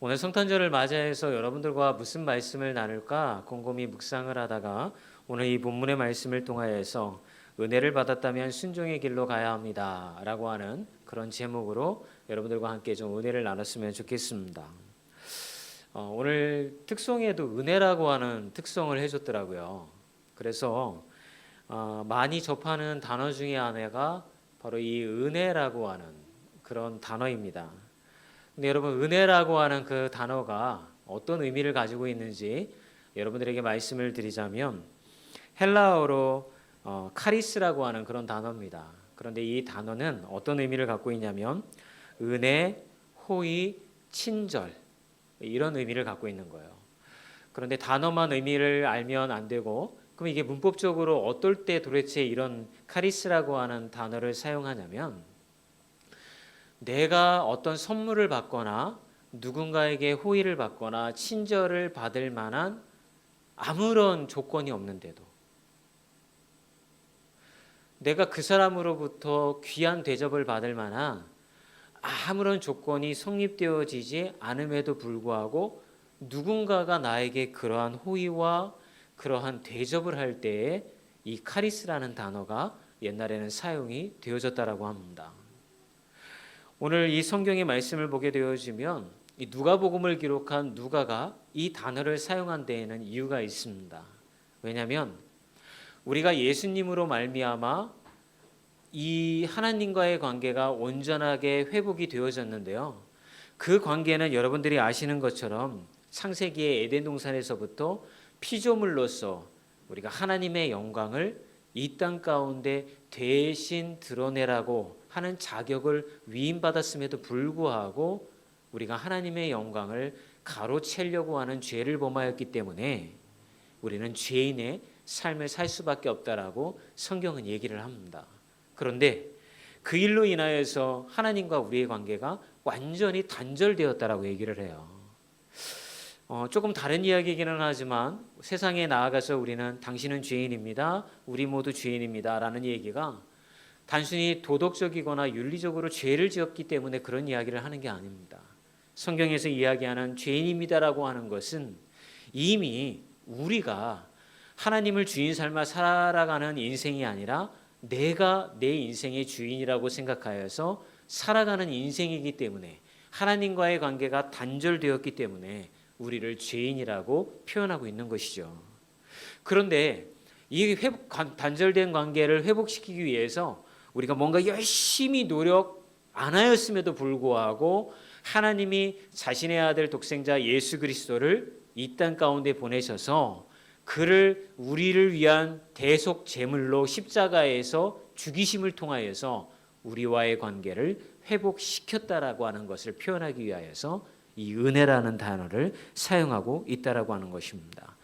오늘 성탄절을 맞이해서 여러분들과 무슨 말씀을 나눌까 곰곰이 묵상을 하다가 오늘 이 본문의 말씀을 통하여서 은혜를 받았다면 순종의 길로 가야 합니다 라고 하는 그런 제목으로 여러분들과 함께 좀 은혜를 나눴으면 좋겠습니다. 오늘 특송에도 은혜라고 하는 특성을 해줬더라고요. 그래서 많이 접하는 단어 중에 하나가 바로 이 은혜라고 하는 그런 단어입니다. 근데 여러분, 은혜라고 하는 그 단어가 어떤 의미를 가지고 있는지 여러분들에게 말씀을 드리자면 헬라어로 카리스라고 하는 그런 단어입니다. 그런데 이 단어는 어떤 의미를 갖고 있냐면 은혜, 호의, 친절 이런 의미를 갖고 있는 거예요. 그런데 단어만 의미를 알면 안 되고 그럼 이게 문법적으로 어떨 때 도대체 이런 카리스라고 하는 단어를 사용하냐면 내가 어떤 선물을 받거나 누군가에게 호의를 받거나 친절을 받을 만한 아무런 조건이 없는데도 내가 그 사람으로부터 귀한 대접을 받을 만한 아무런 조건이 성립되어지지 않음에도 불구하고 누군가가 나에게 그러한 호의와 그러한 대접을 할 때에 이 카리스라는 단어가 옛날에는 사용이 되어졌다라고 합니다. 오늘 이 성경의 말씀을 보게 되어지면 이 누가복음을 기록한 누가가 이 단어를 사용한 데에는 이유가 있습니다. 왜냐하면 우리가 예수님으로 말미암아 이 하나님과의 관계가 온전하게 회복이 되어졌는데요. 그 관계는 여러분들이 아시는 것처럼 창세기의 에덴 동산에서부터 피조물로서 우리가 하나님의 영광을 이 땅 가운데 대신 드러내라고 하는 자격을 위임받았음에도 불구하고 우리가 하나님의 영광을 가로채려고 하는 죄를 범하였기 때문에 우리는 죄인의 삶을 살 수밖에 없다라고 성경은 얘기를 합니다. 그런데 그 일로 인하여서 하나님과 우리의 관계가 완전히 단절되었다라고 얘기를 해요. 조금 다른 이야기이기는 하지만 세상에 나아가서 우리는 당신은 죄인입니다. 우리 모두 죄인입니다. 라는 얘기가 단순히 도덕적이거나 윤리적으로 죄를 지었기 때문에 그런 이야기를 하는 게 아닙니다. 성경에서 이야기하는 죄인입니다라고 하는 것은 이미 우리가 하나님을 주인 삶아 살아가는 인생이 아니라 내가 내 인생의 주인이라고 생각하여서 살아가는 인생이기 때문에 하나님과의 관계가 단절되었기 때문에 우리를 죄인이라고 표현하고 있는 것이죠. 그런데 이 단절된 관계를 회복시키기 위해서 우리가 뭔가 열심히 노력 안 하였음에도 불구하고 하나님이 자신의 아들 독생자 예수 그리스도를 이 땅 가운데 보내셔서 그를 우리를 위한 대속 제물로 십자가에서 죽이심을 통하여서 우리와의 관계를 회복시켰다라고 하는 것을 표현하기 위하여서 이 은혜라는 단어를 사용하고 있다라고 하는 것입니다.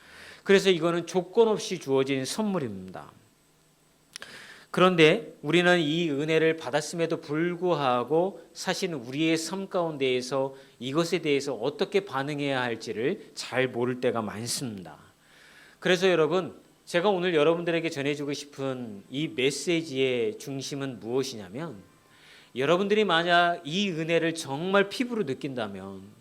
그래서 이거는 조건 없이 주어진 선물입니다. 그런데 우리는 이 은혜를 받았음에도 불구하고 사실 우리의 삶 가운데에서 이것에 대해서 어떻게 반응해야 할지를 잘 모를 때가 많습니다. 그래서 여러분, 제가 오늘 여러분들에게 전해주고 싶은 이 메시지의 중심은 무엇이냐면 여러분들이 만약 이 은혜를 정말 피부로 느낀다면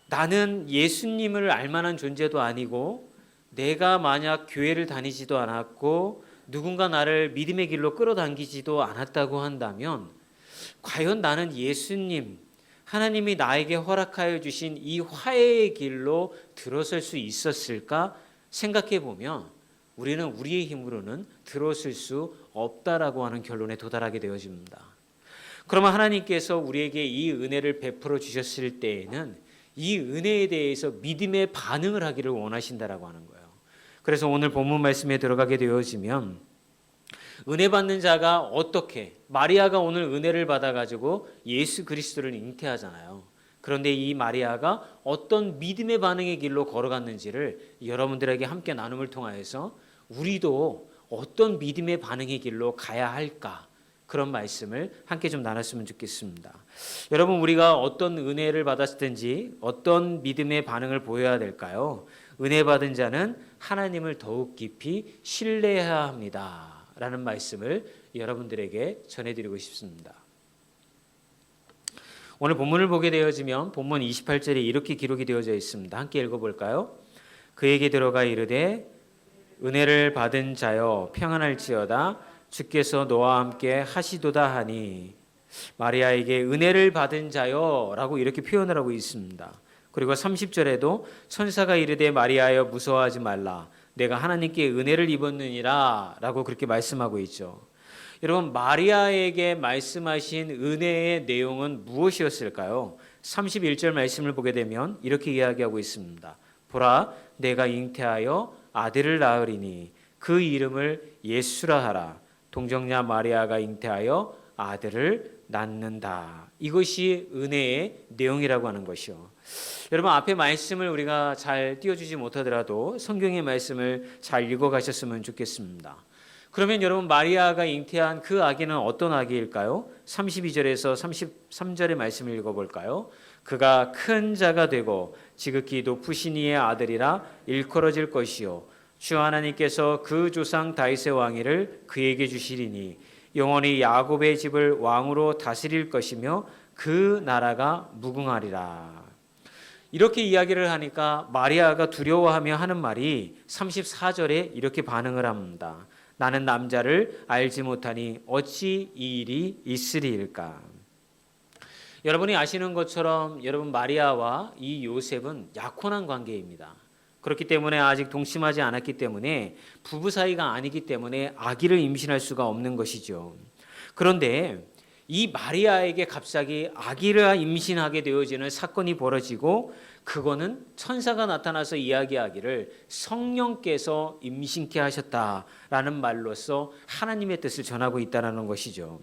나는 예수님을 알만한 존재도 아니고 내가 만약 교회를 다니지도 않았고 누군가 나를 믿음의 길로 끌어당기지도 않았다고 한다면 과연 나는 예수님, 하나님이 나에게 허락하여 주신 이 화해의 길로 들어설 수 있었을까 생각해 보면 우리는 우리의 힘으로는 들어설 수 없다라고 하는 결론에 도달하게 되어집니다. 그러면 하나님께서 우리에게 이 은혜를 베풀어 주셨을 때에는 이 은혜에 대해서 믿음의 반응을 하기를 원하신다라고 하는 거예요. 그래서 오늘 본문 말씀에 들어가게 되어지면 은혜 받는 자가 어떻게 마리아가 오늘 은혜를 받아가지고 예수 그리스도를 잉태하잖아요. 그런데 이 마리아가 어떤 믿음의 반응의 길로 걸어갔는지를 여러분들에게 함께 나눔을 통하여서 우리도 어떤 믿음의 반응의 길로 가야 할까 그런 말씀을 함께 좀 나눴으면 좋겠습니다. 여러분, 우리가 어떤 은혜를 받았든지 어떤 믿음의 반응을 보여야 될까요? 은혜 받은 자는 하나님을 더욱 깊이 신뢰해야 합니다 라는 말씀을 여러분들에게 전해드리고 싶습니다. 오늘 본문을 보게 되어지면 본문 28절에 이렇게 기록이 되어져 있습니다. 함께 읽어볼까요? 그에게 들어가 이르되 은혜를 받은 자여 평안할지어다 주께서 너와 함께 하시도다 하니, 마리아에게 은혜를 받은 자여라고 이렇게 표현을 하고 있습니다. 그리고 30절에도 천사가 이르되 마리아여 무서워하지 말라 내가 하나님께 은혜를 입었느니라 라고 그렇게 말씀하고 있죠. 여러분, 마리아에게 말씀하신 은혜의 내용은 무엇이었을까요? 31절 말씀을 보게 되면 이렇게 이야기하고 있습니다. 보라 내가 잉태하여 아들을 낳으리니 그 이름을 예수라 하라. 동정녀 마리아가 잉태하여 아들을 낳는다. 이것이 은혜의 내용이라고 하는 것이요. 여러분, 앞에 말씀을 우리가 잘 띄워주지 못하더라도 성경의 말씀을 잘 읽어가셨으면 좋겠습니다. 그러면 여러분, 마리아가 잉태한 그 아기는 어떤 아기일까요? 32절에서 33절의 말씀을 읽어볼까요? 그가 큰 자가 되고 지극히 높으신 이의 아들이라 일컬어질 것이요 주 하나님께서 그 조상 다윗의 왕위를 그에게 주시리니 영원히 야곱의 집을 왕으로 다스릴 것이며 그 나라가 무궁하리라. 이렇게 이야기를 하니까 마리아가 두려워하며 하는 말이 34절에 이렇게 반응을 합니다. 나는 남자를 알지 못하니 어찌 이 일이 있으리일까. 여러분이 아시는 것처럼 여러분, 마리아와 이 요셉은 약혼한 관계입니다. 그렇기 때문에 아직 동침하지 않았기 때문에 부부 사이가 아니기 때문에 아기를 임신할 수가 없는 것이죠. 그런데 이 마리아에게 갑자기 아기를 임신하게 되어지는 사건이 벌어지고, 그거는 천사가 나타나서 이야기하기를 성령께서 임신케 하셨다라는 말로써 하나님의 뜻을 전하고 있다는 것이죠.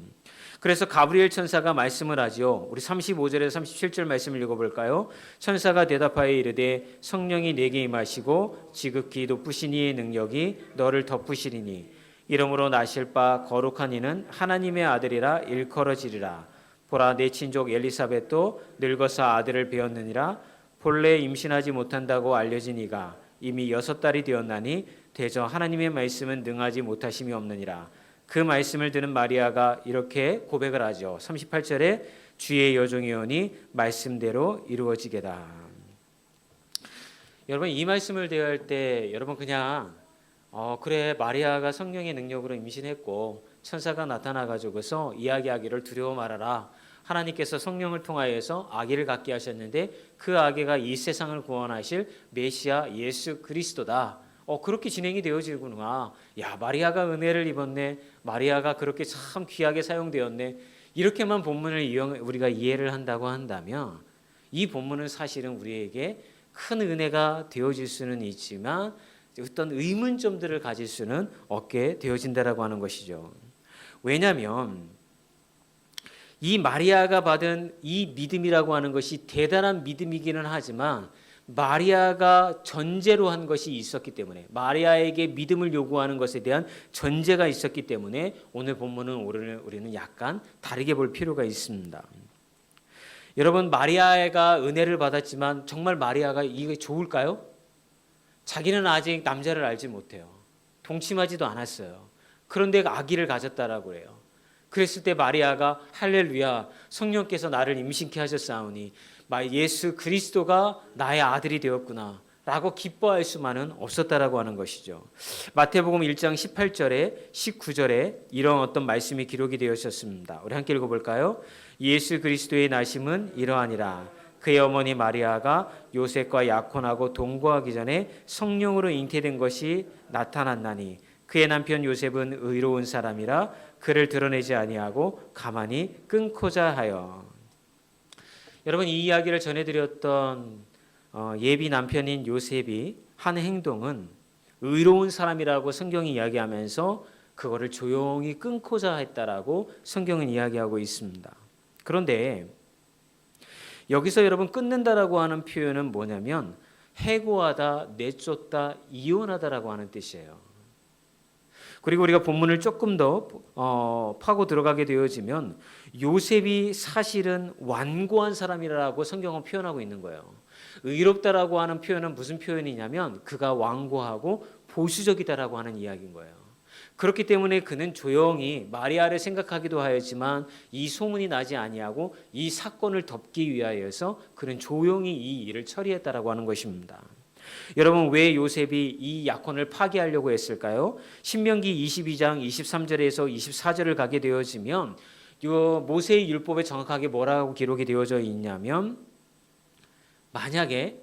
그래서 가브리엘 천사가 말씀을 하죠. 우리 35절에서 37절 말씀을 읽어볼까요? 천사가 대답하여 이르되 성령이 내게 임하시고 지극히 높으신 이의 능력이 너를 덮으시리니 이러므로 나실 바 거룩한 이는 하나님의 아들이라 일컬어지리라. 보라 내 친족 엘리사벳도 늙어서 아들을 배었느니라. 본래 임신하지 못한다고 알려진 이가 이미 6달이 되었나니 대저 하나님의 말씀은 능하지 못하심이 없느니라. 그 말씀을 듣는 마리아가 이렇게 고백을 하죠. 38절에 주의 여종이오니 말씀대로 이루어지게다. 여러분, 이 말씀을 대할 때 여러분 그냥 그래 마리아가 성령의 능력으로 임신했고 천사가 나타나가지고서 이야기하기를 두려워 말아라. 하나님께서 성령을 통하여서 아기를 갖게 하셨는데 그 아기가 이 세상을 구원하실 메시아 예수 그리스도다. 그렇게 진행이 되어지구나. 야, 마리아가 은혜를 입었네. 마리아가 그렇게 참 귀하게 사용되었네. 이렇게만 본문을 우리가 이해를 한다고 한다면 이 본문은 사실은 우리에게 큰 은혜가 되어질 수는 있지만 어떤 의문점들을 가질 수는 없게 되어진다라고 하는 것이죠. 왜냐하면 이 마리아가 받은 이 믿음이라고 하는 것이 대단한 믿음이기는 하지만 마리아가 전제로 한 것이 있었기 때문에, 마리아에게 믿음을 요구하는 것에 대한 전제가 있었기 때문에 오늘 본문은 우리는 약간 다르게 볼 필요가 있습니다. 여러분, 마리아가 은혜를 받았지만 정말 마리아가 이게 좋을까요? 자기는 아직 남자를 알지 못해요. 동침하지도 않았어요. 그런데 아기를 가졌다라고 그래요. 그랬을 때 마리아가 할렐루야 성령께서 나를 임신케 하셨사오니 예수 그리스도가 나의 아들이 되었구나 라고 기뻐할 수만은 없었다라고 하는 것이죠. 마태복음 1장 18절에 19절에 이런 어떤 말씀이 기록이 되어 있었습니다. 우리 함께 읽어볼까요? 예수 그리스도의 나심은 이러하니라. 그의 어머니 마리아가 요셉과 약혼하고 동거하기 전에 성령으로 잉태된 것이 나타났나니 그의 남편 요셉은 의로운 사람이라 그를 드러내지 아니하고 가만히 끊고자 하여. 여러분, 이 이야기를 전해드렸던 예비 남편인 요셉이 한 행동은 의로운 사람이라고 성경이 이야기하면서 그거를 조용히 끊고자 했다라고 성경은 이야기하고 있습니다. 그런데 여기서 여러분 끊는다라고 하는 표현은 뭐냐면 해고하다, 내쫓다, 이혼하다라고 하는 뜻이에요. 그리고 우리가 본문을 조금 더 파고 들어가게 되어지면 요셉이 사실은 완고한 사람이라고 성경은 표현하고 있는 거예요. 의롭다라고 하는 표현은 무슨 표현이냐면 그가 완고하고 보수적이다라고 하는 이야기인 거예요. 그렇기 때문에 그는 조용히 마리아를 생각하기도 하였지만 이 소문이 나지 아니하고 이 사건을 덮기 위하여서 그는 조용히 이 일을 처리했다라고 하는 것입니다. 여러분, 왜 요셉이 이 약혼을 파기하려고 했을까요? 신명기 22장 23절에서 24절을 가게 되어지면 이 모세의 율법에 정확하게 뭐라고 기록이 되어져 있냐면, 만약에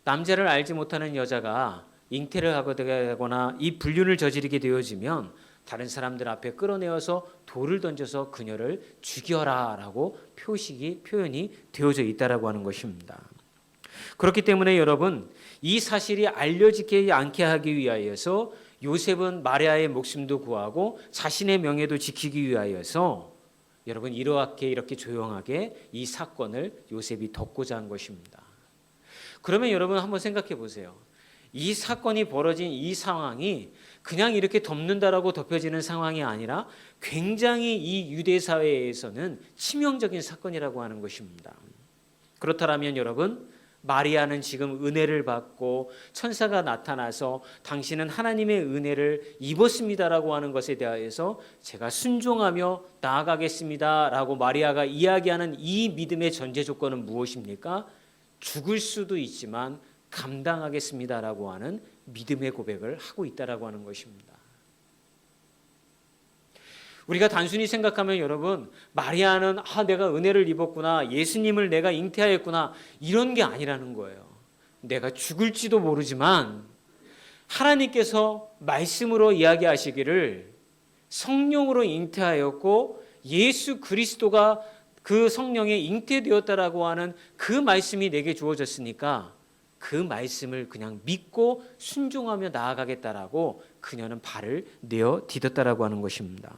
남자를 알지 못하는 여자가 잉태를 하거나 이 불륜을 저지르게 되어지면 다른 사람들 앞에 끌어내어서 돌을 던져서 그녀를 죽여라라고 표현이 되어져 있다라고 하는 것입니다. 그렇기 때문에 여러분, 이 사실이 알려지지 않게 하기 위하여서 요셉은 마리아의 목숨도 구하고 자신의 명예도 지키기 위하여서 여러분 이렇게 조용하게 이 사건을 요셉이 덮고자 한 것입니다. 그러면 여러분 한번 생각해 보세요. 이 사건이 벌어진 이 상황이 그냥 이렇게 덮는다라고 덮여지는 상황이 아니라 굉장히 이 유대 사회에서는 치명적인 사건이라고 하는 것입니다. 그렇다면 여러분, 마리아는 지금 은혜를 받고 천사가 나타나서 당신은 하나님의 은혜를 입었습니다라고 하는 것에 대해서 제가 순종하며 나아가겠습니다라고 마리아가 이야기하는 이 믿음의 전제 조건은 무엇입니까? 죽을 수도 있지만 감당하겠습니다라고 하는 믿음의 고백을 하고 있다라고 하는 것입니다. 우리가 단순히 생각하면 여러분, 마리아는 내가 은혜를 입었구나, 예수님을 내가 잉태하였구나, 이런 게 아니라는 거예요. 내가 죽을지도 모르지만 하나님께서 말씀으로 이야기하시기를 성령으로 잉태하였고 예수 그리스도가 그 성령에 잉태되었다라고 하는 그 말씀이 내게 주어졌으니까 그 말씀을 그냥 믿고 순종하며 나아가겠다라고 그녀는 발을 내어 디뎠다라고 하는 것입니다.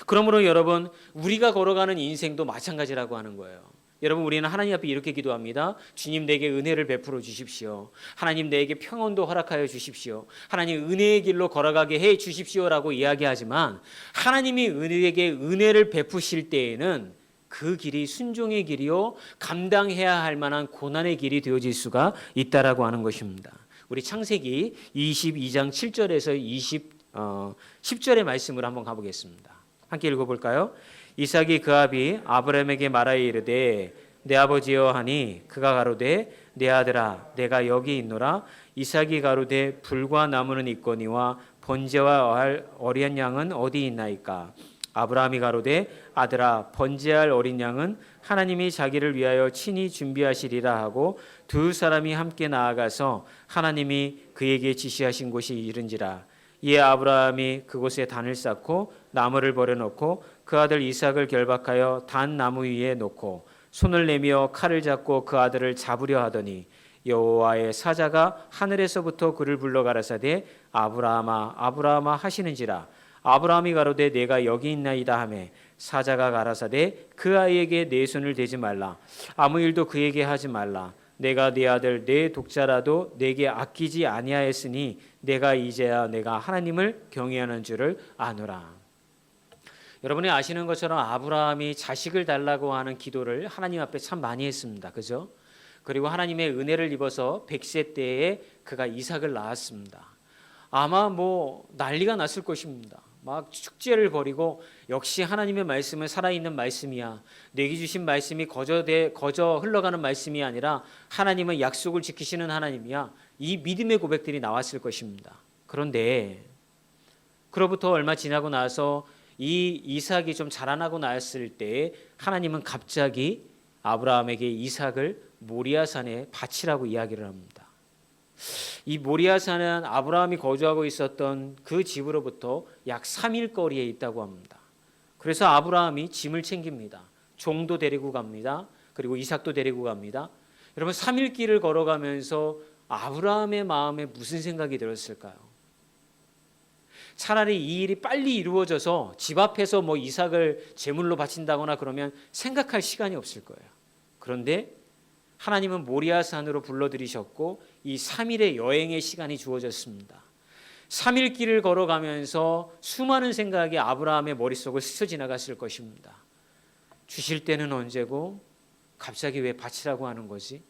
그러므로 여러분, 우리가 걸어가는 인생도 마찬가지라고 하는 거예요. 여러분, 우리는 하나님 앞에 이렇게 기도합니다. 주님, 내게 은혜를 베풀어 주십시오. 하나님, 내게 평온도 허락하여 주십시오. 하나님, 은혜의 길로 걸어가게 해 주십시오라고 이야기하지만 하나님이 우리에게 은혜를 베푸실 때에는 그 길이 순종의 길이요, 감당해야 할 만한 고난의 길이 되어질 수가 있다라고 하는 것입니다. 우리 창세기 22장 7절에서 10절의 말씀을 한번 가보겠습니다. 함께 읽어볼까요? 이삭이 그 아비 아브라함에게 말하여 이르되 내 아버지여 하니 그가 가로되 내 아들아 내가 여기 있노라. 이삭이 가로되 불과 나무는 있거니와 번제와 어린 양은 어디 있나이까? 아브라함이 가로되 아들아 번제할 어린 양은 하나님이 자기를 위하여 친히 준비하시리라 하고 두 사람이 함께 나아가서 하나님이 그에게 지시하신 곳이 이른지라. 이에 아브라함이 그곳에 단을 쌓고 나무를 버려놓고 그 아들 이삭을 결박하여 단 나무 위에 놓고 손을 내밀어 칼을 잡고 그 아들을 잡으려 하더니 여호와의 사자가 하늘에서부터 그를 불러 가라사대 아브라함아 아브라함아 하시는지라. 아브라함이 가로되 내가 여기 있나이다 하매 사자가 가라사대 그 아이에게 내 손을 대지 말라. 아무 일도 그에게 하지 말라. 내가 네 아들 내 독자라도 내게 아끼지 아니하였으니 내가 이제야 내가 하나님을 경외하는 줄을 아노라. 여러분이 아시는 것처럼 아브라함이 자식을 달라고 하는 기도를 하나님 앞에 참 많이 했습니다. 그죠? 그리고 하나님의 은혜를 입어서 100세 때에 그가 이삭을 낳았습니다. 아마 난리가 났을 것입니다. 막 축제를 벌이고 역시 하나님의 말씀은 살아있는 말씀이야. 내게 주신 말씀이 거저 흘러가는 말씀이 아니라 하나님은 약속을 지키시는 하나님이야. 이 믿음의 고백들이 나왔을 것입니다. 그런데 그로부터 얼마 지나고 나서 이 이삭이 좀 자라나고 나왔을 때 하나님은 갑자기 아브라함에게 이삭을 모리아산에 바치라고 이야기를 합니다. 이 모리아산은 아브라함이 거주하고 있었던 그 집으로부터 약 3일 거리에 있다고 합니다. 그래서 아브라함이 짐을 챙깁니다. 종도 데리고 갑니다. 그리고 이삭도 데리고 갑니다. 여러분 3일 길을 걸어가면서 아브라함의 마음에 무슨 생각이 들었을까요? 차라리 이 일이 빨리 이루어져서 집 앞에서 이삭을 제물로 바친다거나 그러면 생각할 시간이 없을 거예요. 그런데 하나님은 모리아산으로 불러들이셨고 이 3일의 여행의 시간이 주어졌습니다. 3일 길을 걸어가면서 수많은 생각이 아브라함의 머릿속을 스쳐 지나갔을 것입니다. 주실 때는 언제고 갑자기 왜 바치라고 하는 거지?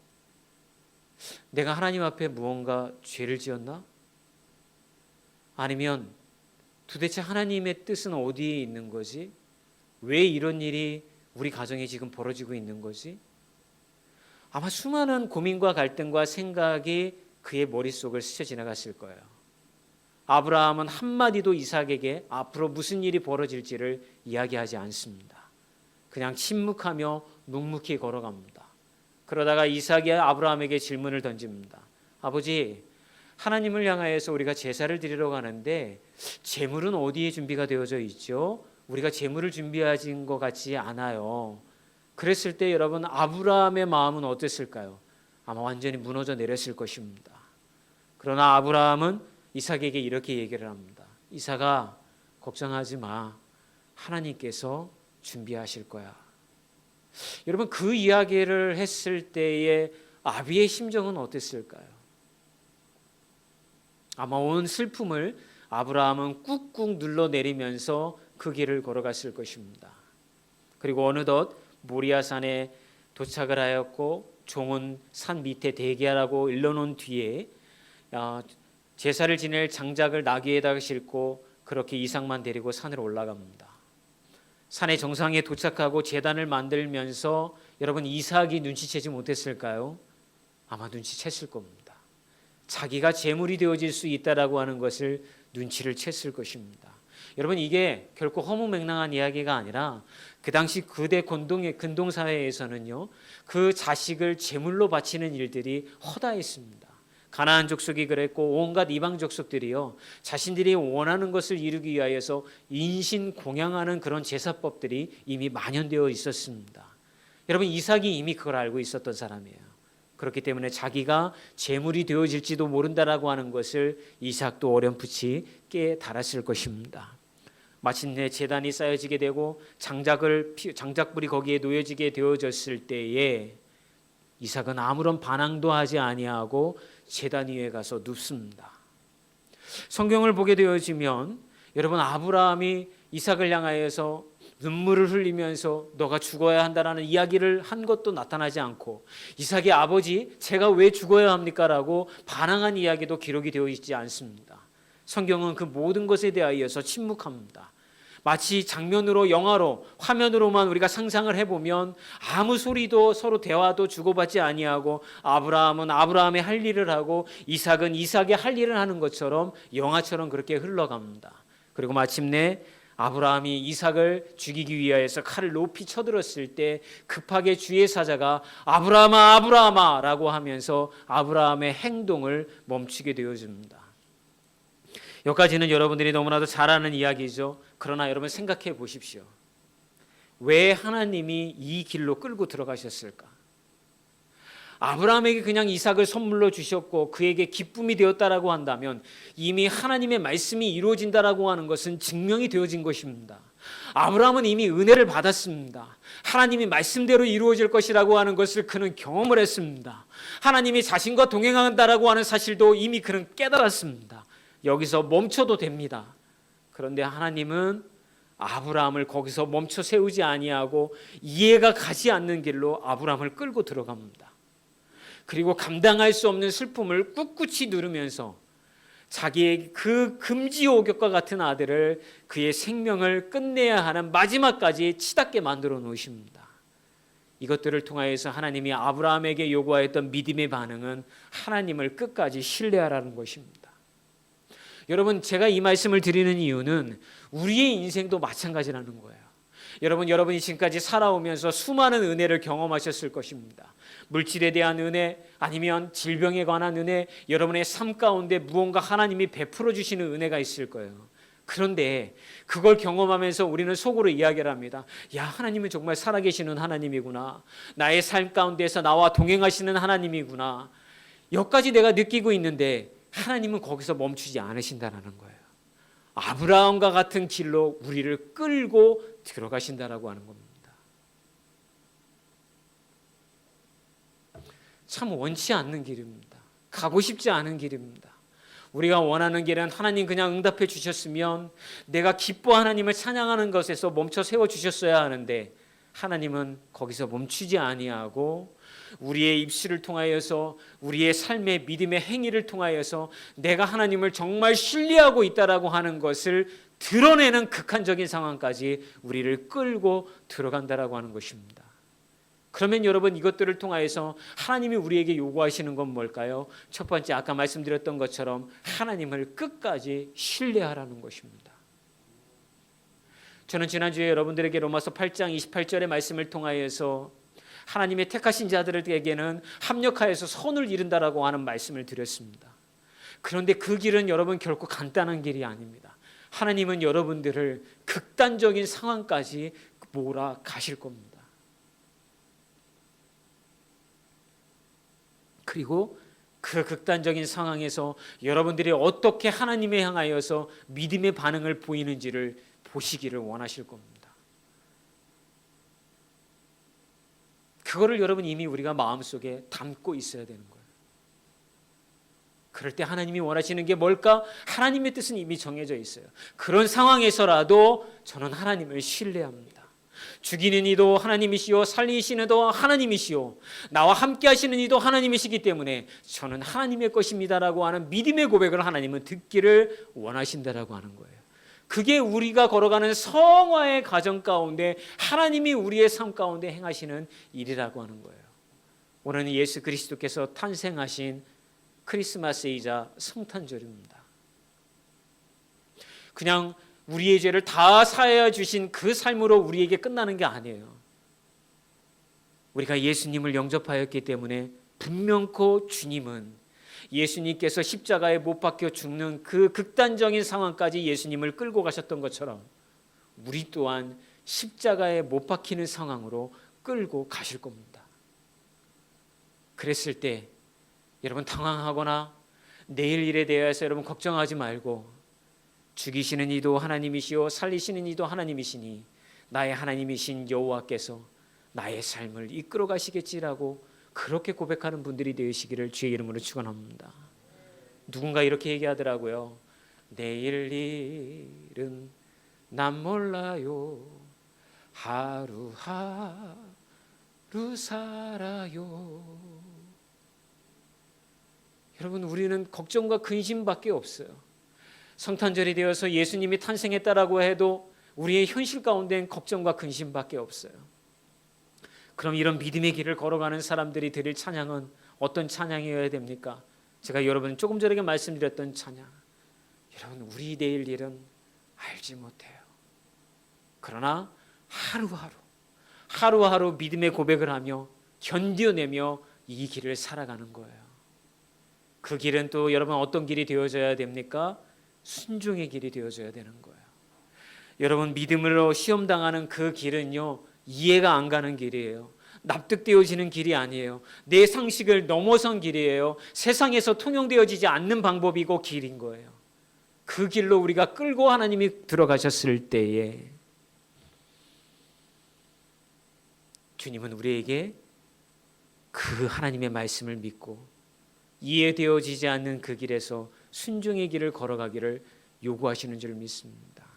내가 하나님 앞에 무언가 죄를 지었나? 아니면 도대체 하나님의 뜻은 어디에 있는 거지? 왜 이런 일이 우리 가정에 지금 벌어지고 있는 거지? 아마 수많은 고민과 갈등과 생각이 그의 머릿속을 스쳐 지나갔을 거예요. 아브라함은 한마디도 이삭에게 앞으로 무슨 일이 벌어질지를 이야기하지 않습니다. 그냥 침묵하며 묵묵히 걸어갑니다. 그러다가 이삭이 아브라함에게 질문을 던집니다. 아버지, 하나님을 향하여서 우리가 제사를 드리러 가는데 제물은 어디에 준비가 되어져 있죠? 우리가 제물을 준비하신 것 같지 않아요. 그랬을 때 여러분, 아브라함의 마음은 어땠을까요? 아마 완전히 무너져 내렸을 것입니다. 그러나 아브라함은 이삭에게 이렇게 얘기를 합니다. 이삭아, 걱정하지 마. 하나님께서 준비하실 거야. 여러분, 그 이야기를 했을 때의 아비의 심정은 어땠을까요? 아마 온 슬픔을 아브라함은 꾹꾹 눌러내리면서 그 길을 걸어갔을 것입니다. 그리고 어느덧 모리아산에 도착을 하였고 종은 산 밑에 대기하라고 일러놓은 뒤에 제사를 지낼 장작을 나귀에다가 싣고 그렇게 이삭만 데리고 산으로 올라갑니다. 산의 정상에 도착하고 제단을 만들면서 여러분, 이삭이 눈치채지 못했을까요? 아마 눈치챘을 겁니다. 자기가 제물이 되어질 수 있다라고 하는 것을 눈치를 챘을 것입니다. 여러분, 이게 결코 허무맹랑한 이야기가 아니라 그 당시 그대 근동 사회에서는요, 그 자식을 제물로 바치는 일들이 허다했습니다. 가나안 족속이 그랬고 온갖 이방 족속들이요, 자신들이 원하는 것을 이루기 위하여서 인신 공양하는 그런 제사법들이 이미 만연되어 있었습니다. 여러분, 이삭이 이미 그걸 알고 있었던 사람이에요. 그렇기 때문에 자기가 제물이 되어질지도 모른다라고 하는 것을 이삭도 어렴풋이 깨달았을 것입니다. 마침내 제단이 쌓여지게 되고 장작불이 거기에 놓여지게 되어졌을 때에 이삭은 아무런 반항도 하지 아니하고 제단 위에 가서 눕습니다. 성경을 보게 되어지면 여러분, 아브라함이 이삭을 향하여서 눈물을 흘리면서 너가 죽어야 한다라는 이야기를 한 것도 나타나지 않고, 이삭의 아버지, 제가 왜 죽어야 합니까? 라고 반항한 이야기도 기록이 되어 있지 않습니다. 성경은 그 모든 것에 대하여서 침묵합니다. 마치 장면으로, 영화로, 화면으로만 우리가 상상을 해보면 아무 소리도 서로 대화도 주고받지 아니하고 아브라함은 아브라함의 할 일을 하고 이삭은 이삭의 할 일을 하는 것처럼 영화처럼 그렇게 흘러갑니다. 그리고 마침내 아브라함이 이삭을 죽이기 위하여서 칼을 높이 쳐들었을 때 급하게 주의 사자가 아브라함아 아브라함아 라고 하면서 아브라함의 행동을 멈추게 되어줍니다. 여기까지는 여러분들이 너무나도 잘 아는 이야기죠. 그러나 여러분, 생각해 보십시오. 왜 하나님이 이 길로 끌고 들어가셨을까? 아브라함에게 그냥 이삭을 선물로 주셨고 그에게 기쁨이 되었다라고 한다면 이미 하나님의 말씀이 이루어진다라고 하는 것은 증명이 되어진 것입니다. 아브라함은 이미 은혜를 받았습니다. 하나님이 말씀대로 이루어질 것이라고 하는 것을 그는 경험을 했습니다. 하나님이 자신과 동행한다라고 하는 사실도 이미 그는 깨달았습니다. 여기서 멈춰도 됩니다. 그런데 하나님은 아브라함을 거기서 멈춰 세우지 아니하고 이해가 가지 않는 길로 아브라함을 끌고 들어갑니다. 그리고 감당할 수 없는 슬픔을 꿋꿋이 누르면서 자기의 그 금지옥역과 같은 아들을, 그의 생명을 끝내야 하는 마지막까지 치닫게 만들어 놓으십니다. 이것들을 통하여서 하나님이 아브라함에게 요구하였던 믿음의 반응은 하나님을 끝까지 신뢰하라는 것입니다. 여러분, 제가 이 말씀을 드리는 이유는 우리의 인생도 마찬가지라는 거예요. 여러분이 지금까지 살아오면서 수많은 은혜를 경험하셨을 것입니다. 물질에 대한 은혜, 아니면 질병에 관한 은혜, 여러분의 삶 가운데 무언가 하나님이 베풀어 주시는 은혜가 있을 거예요. 그런데 그걸 경험하면서 우리는 속으로 이야기를 합니다. 야, 하나님은 정말 살아계시는 하나님이구나. 나의 삶 가운데서 나와 동행하시는 하나님이구나. 여기까지 내가 느끼고 있는데 하나님은 거기서 멈추지 않으신다는 거예요. 아브라함과 같은 길로 우리를 끌고 들어가신다라고 하는 겁니다. 참 원치 않는 길입니다. 가고 싶지 않은 길입니다. 우리가 원하는 길은 하나님 그냥 응답해 주셨으면 내가 기뻐 하나님을 찬양하는 것에서 멈춰 세워 주셨어야 하는데, 하나님은 거기서 멈추지 아니하고 우리의 입술을 통하여서 우리의 삶의 믿음의 행위를 통하여서 내가 하나님을 정말 신뢰하고 있다라고 하는 것을 드러내는 극한적인 상황까지 우리를 끌고 들어간다라고 하는 것입니다. 그러면 여러분, 이것들을 통하여서 하나님이 우리에게 요구하시는 건 뭘까요? 첫 번째, 아까 말씀드렸던 것처럼 하나님을 끝까지 신뢰하라는 것입니다. 저는 지난주에 여러분들에게 로마서 8장 28절의 말씀을 통하여서 하나님의 택하신 자들에게는 합력하여서 선을 이룬다라고 하는 말씀을 드렸습니다. 그런데 그 길은 여러분 결코 간단한 길이 아닙니다. 하나님은 여러분들을 극단적인 상황까지 몰아가실 겁니다. 그리고 그 극단적인 상황에서 여러분들이 어떻게 하나님에 향하여서 믿음의 반응을 보이는지를 보시기를 원하실 겁니다. 그거를 여러분 이미 우리가 마음속에 담고 있어야 되는 거예요. 그럴 때 하나님이 원하시는 게 뭘까? 하나님의 뜻은 이미 정해져 있어요. 그런 상황에서라도 저는 하나님을 신뢰합니다. 죽이는 이도 하나님이시오, 살리시는 이도 하나님이시오, 나와 함께 하시는 이도 하나님이시기 때문에 저는 하나님의 것입니다라고 하는 믿음의 고백을 하나님은 듣기를 원하신다라고 하는 거예요. 그게 우리가 걸어가는 성화의 가정 가운데 하나님이 우리의 삶 가운데 행하시는 일이라고 하는 거예요. 오늘은 예수 그리스도께서 탄생하신 크리스마스이자 성탄절입니다. 그냥 우리의 죄를 다 사하여 주신 그 삶으로 우리에게 끝나는 게 아니에요. 우리가 예수님을 영접하였기 때문에 분명코 주님은 예수님께서 십자가에 못 박혀 죽는 그 극단적인 상황까지 예수님을 끌고 가셨던 것처럼 우리 또한 십자가에 못 박히는 상황으로 끌고 가실 겁니다. 그랬을 때 여러분 당황하거나 내일 일에 대해서 여러분 걱정하지 말고 죽이시는 이도 하나님이시오, 살리시는 이도 하나님이시니 나의 하나님이신 여호와께서 나의 삶을 이끌어 가시겠지라고 그렇게 고백하는 분들이 되시기를 주의 이름으로 축원합니다. 누군가 이렇게 얘기하더라고요. 내일 일은 난 몰라요, 하루하루 살아요. 여러분, 우리는 걱정과 근심밖에 없어요. 성탄절이 되어서 예수님이 탄생했다라고 해도 우리의 현실 가운데는 걱정과 근심밖에 없어요. 그럼 이런 믿음의 길을 걸어가는 사람들이 드릴 찬양은 어떤 찬양이어야 됩니까? 제가 여러분 조금 전에 말씀드렸던 찬양. 여러분, 우리 내일 일은 알지 못해요. 그러나 하루하루 믿음의 고백을 하며 견뎌내며 이 길을 살아가는 거예요. 그 길은 또 여러분 어떤 길이 되어져야 됩니까? 순종의 길이 되어져야 되는 거예요. 여러분, 믿음으로 시험당하는 그 길은요, 이해가 안 가는 길이에요. 납득되어지는 길이 아니에요. 내 상식을 넘어선 길이에요. 세상에서 통용되어지지 않는 방법이고 길인 거예요. 그 길로 우리가 끌고 하나님이 들어가셨을 때에 주님은 우리에게 그 하나님의 말씀을 믿고 이해되어지지 않는 그 길에서 순종의 길을 걸어가기를 요구하시는 줄 믿습니다.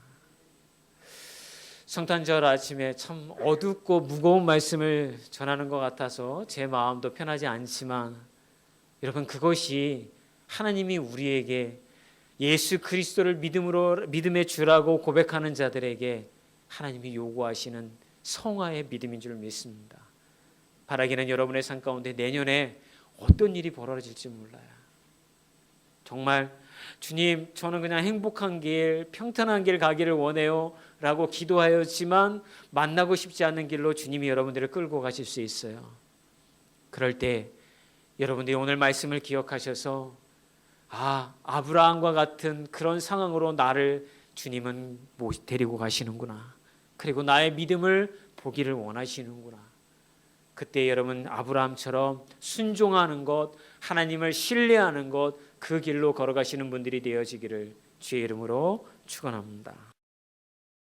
성탄절 아침에 참 어둡고 무거운 말씀을 전하는 것 같아서 제 마음도 편하지 않지만 여러분, 그것이 하나님이 우리에게 예수 그리스도를 믿음의 주라고 고백하는 자들에게 하나님이 요구하시는 성화의 믿음인 줄 믿습니다. 바라기는 여러분의 삶 가운데 내년에 어떤 일이 벌어질지 몰라요. 정말 주님, 저는 그냥 행복한 길, 평탄한 길 가기를 원해요 라고 기도하였지만 만나고 싶지 않은 길로 주님이 여러분들을 끌고 가실 수 있어요. 그럴 때 여러분들이 오늘 말씀을 기억하셔서 아브라함과 같은 그런 상황으로 나를 주님은 데리고 가시는구나. 그리고 나의 믿음을 보기를 원하시는구나. 그때 여러분 아브라함처럼 순종하는 것, 하나님을 신뢰하는 것, 그 길로 걸어가시는 분들이 되어지기를 주의 이름으로 축원합니다.